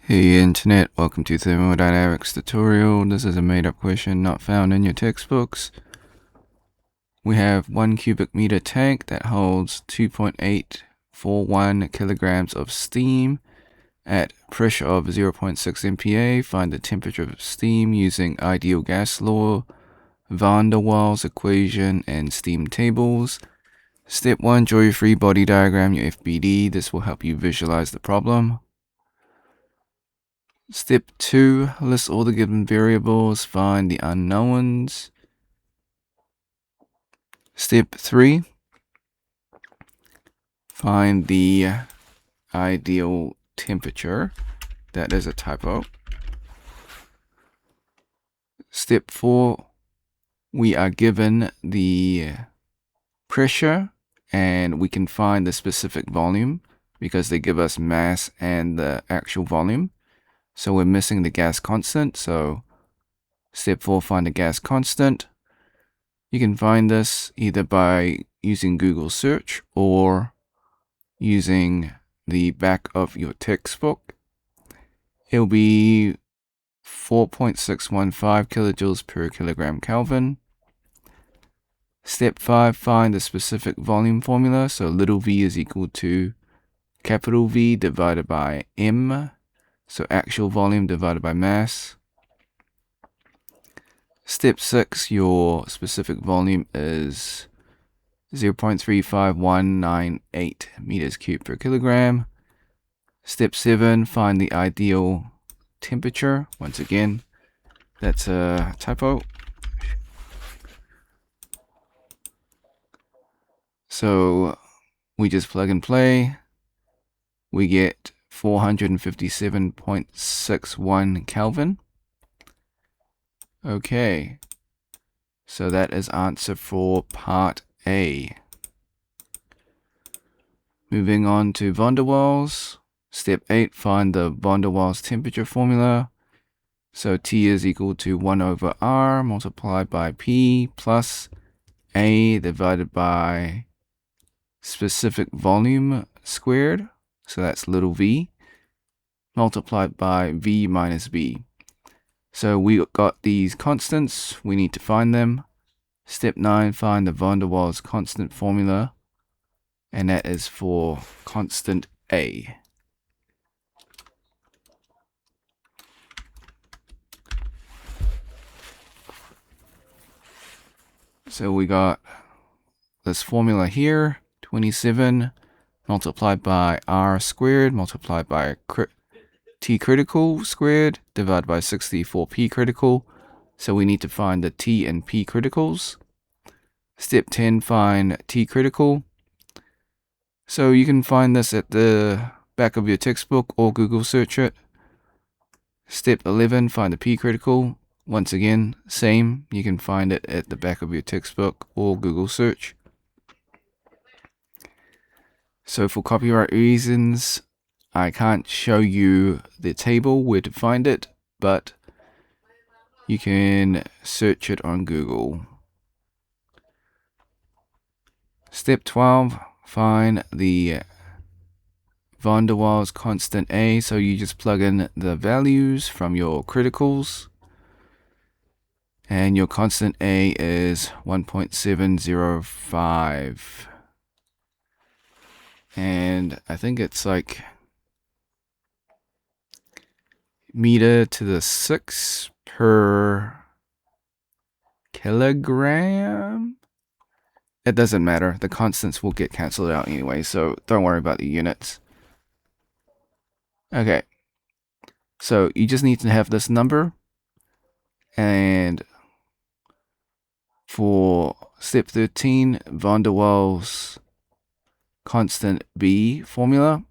Hey Internet, welcome to Thermodynamics tutorial. This is a made-up question not found in your textbooks. We have 1 cubic meter tank that holds 2.841 kilograms of steam at pressure of 0.6 MPa. Find the temperature of steam using ideal gas law, van der Waals equation, and steam tables. Step 1, draw your free body diagram, your FBD. This will help you visualize the problem. Step 2, list all the given variables, find the unknowns. Step 3, find the ideal temperature. That is a typo. Step 4, we are given the pressure and we can find the specific volume because they give us mass and the actual volume. So we're missing the gas constant. So step 4, find the gas constant. You can find this either by using Google search or using the back of your textbook. It'll be 4.615 kilojoules per kilogram Kelvin. Step 5, find the specific volume formula. So little v is equal to capital V divided by m. So actual volume divided by mass. Step 6, your specific volume is 0.35198 meters cubed per kilogram. Step 7, find the ideal temperature. Once again, that's a typo. So we just plug and play. We get 457.61 Kelvin. Okay, so that is answer for part A. Moving on to van der Waals. Step 8, find the van der Waals temperature formula. So T is equal to 1 over R multiplied by P plus A divided by specific volume squared. So that's little v, multiplied by v minus b. So we got these constants, we need to find them. Step 9, find the van der Waals constant formula, and that is for constant A. So we got this formula here, 27 multiplied by R squared multiplied by T critical squared divided by 64 P critical. So we need to find the T and P criticals. Step 10, find T critical. So you can find this at the back of your textbook or Google search it. Step 11, find the P critical. Once again, same. You can find it at the back of your textbook or Google search. So for copyright reasons, I can't show you the table where to find it, but you can search it on Google. Step 12, find the van der Waals constant A. So you just plug in the values from your criticals. And your constant A is 1.705. And I think it's like meter to the 6 per kilogram. It doesn't matter. The constants will get cancelled out anyway, so don't worry about the units. Okay. So you just need to have this number. And for step 13, van der Waals constant B formula.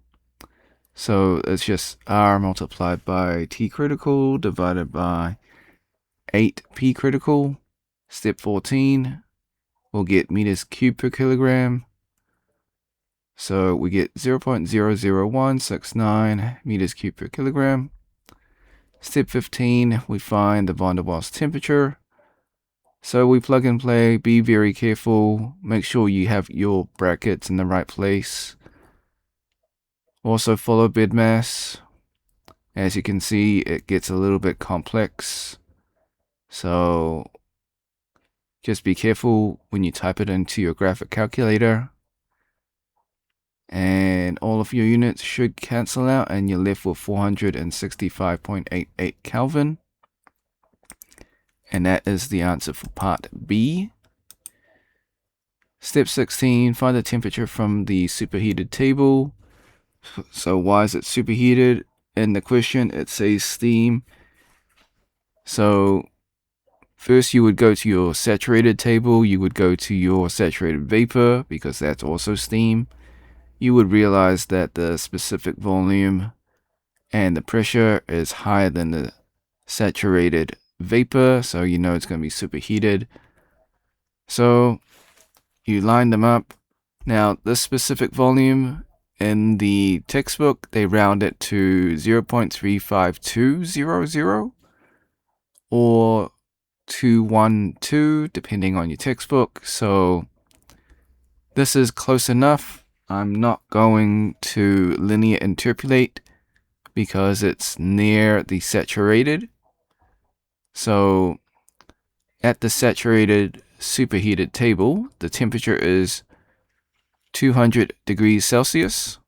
So it's just R multiplied by T critical divided by 8 P critical. Step 14, we'll get meters cubed per kilogram. So we get 0.00169 meters cubed per kilogram. Step 15, we find the van der Waals temperature. So we plug and play, be very careful, make sure you have your brackets in the right place. Also follow bed mass. As you can see, it gets a little bit complex. So just be careful when you type it into your graphic calculator. And all of your units should cancel out and you're left with 465.88 Kelvin. And that is the answer for part B. Step 16, find the temperature from the superheated table. So why is it superheated? In the question, it says steam. So first you would go to your saturated table. You would go to your saturated vapor because that's also steam. You would realize that the specific volume and the pressure is higher than the saturated vapor, so you know it's going to be superheated. So you line them up. Now this specific volume in the textbook, they round it to 0.35200 or 212 depending on your textbook. So this is close enough. I'm not going to linear interpolate because it's near the saturated. So at the saturated superheated table, the temperature is 200 degrees Celsius.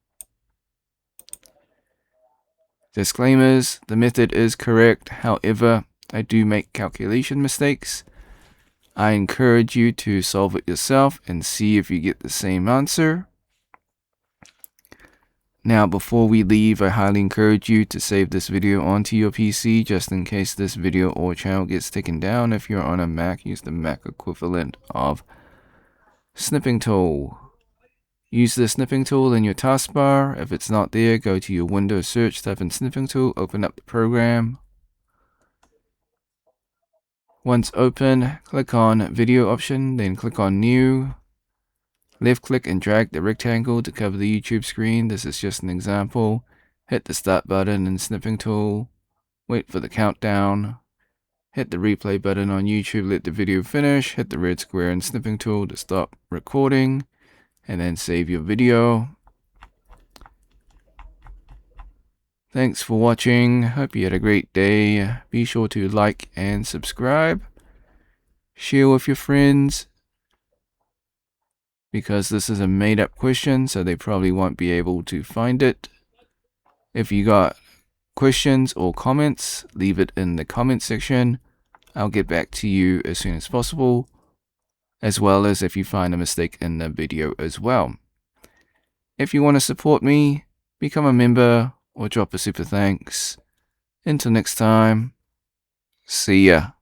Disclaimers, the method is correct. However, I do make calculation mistakes. I encourage you to solve it yourself and see if you get the same answer. Now, before we leave, I highly encourage you to save this video onto your PC just in case this video or channel gets taken down. If you're on a Mac, use the Mac equivalent of snipping tool. Use the snipping tool in your taskbar. If it's not there, go to your Windows search, type in snipping tool, open up the program. Once open, click on video option, then click on new. Left click and drag the rectangle to cover the YouTube screen. This is just an example. Hit the start button in snipping tool. Wait for the countdown. Hit the replay button on YouTube, let the video finish. Hit the red square in snipping tool to stop recording. And then save your video. Thanks for watching. Hope you had a great day. Be sure to like and subscribe. Share with your friends, because this is a made-up question, so they probably won't be able to find it. If you got questions or comments, leave it in the comment section. I'll get back to you as soon as possible, as well as if you find a mistake in the video as well. If you want to support me, become a member or drop a super thanks. Until next time, see ya.